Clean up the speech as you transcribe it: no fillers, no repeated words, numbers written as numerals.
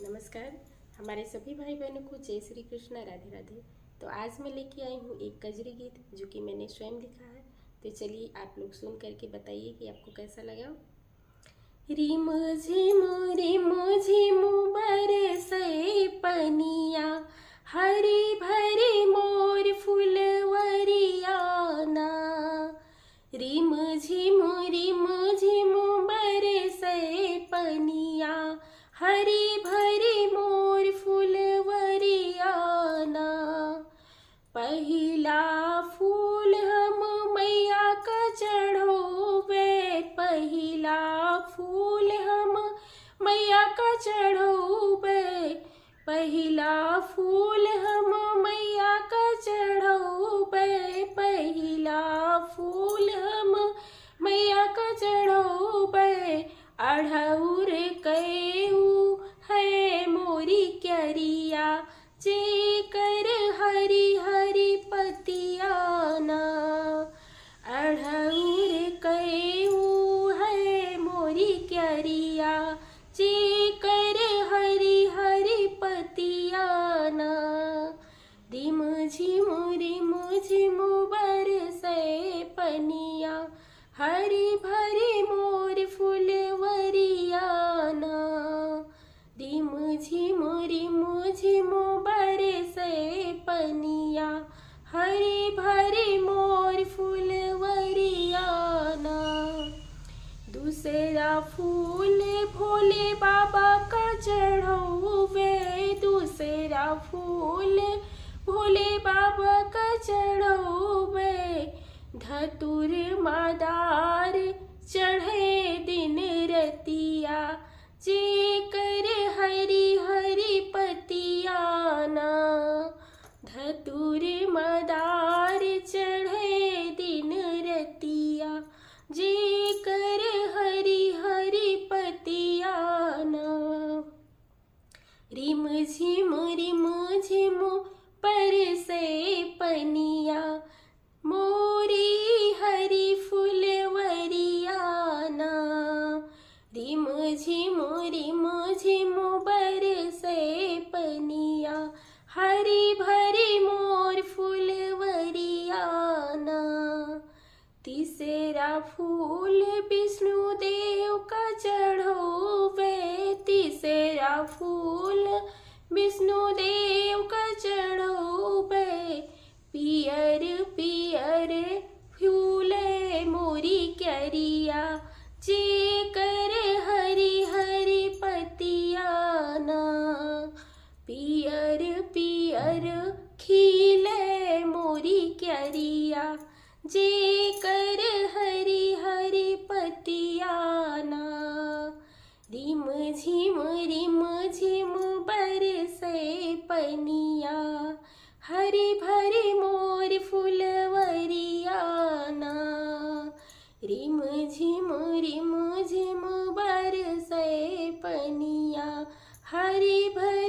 नमस्कार। हमारे सभी भाई बहनों को जय श्री कृष्ण, राधे राधे। तो आज मैं लेके आई हूँ एक कजरी गीत जो कि मैंने स्वयं लिखा है। तो चलिए आप लोग सुन करके बताइए कि आपको कैसा लगा। रिम झिम बरसे पनिया, हरी भरी मोर फुलवरियाना। रिम झिम बरसे पनिया, हरी भरी मोर फुलवरियाना। पहिला फूल हम मैया का चढ़ोबे, पहिला फूल हम मैया का चढ़ोबे, पहिला फूल हम मैया का चढ़ोबे, पहिला फूल हम मैया का चढ़ोबे। अढ़ौर कयू है मोरी क्यारिया, जेकर हरी हरी पतियाना। अढ़ौर कयू है मोरी क्यारिया, जेकर हरी हरी पतियाना। रिम झिम बरसे पनिया, हरी भरी मोर फुलवरियाना। रिम झिम बरसे पनिया, हरी भरी मोर फुलवरियाना। दूसरा फूल भोले बाबा का चढ़ोबे, दूसरा फूल भोले बाबा का चढ़ोबे। धतुर मादार चढ़े दिन रतिया, जेकर हरी हरी पतियाना। धतुर मदार चढ़े दिन रतिया, जेकर हरी हरी पतियाना। रिम झिम बरसे पनिया, मोरी हरी फुलवरियाना। रिम झिम बरसे पनिया, हरी भरी मोर फुलवरियाना। तीसरा फूल विष्णु देव का चढ़ोबे, तीसरा फूल विष्णु देव का चढ़ोबे। पियर पियर फूले मोरी क्यारिया, जेकर हरी हरी पतियाना। पियर पियर खिले मोरी क्यारिया, जेकर हरी हरी पतियाना। रिम झिम बरसे पनिया, हरी भरी मोर फुलवरियाना। रिम झिम बरसे पनिया, हरी भरी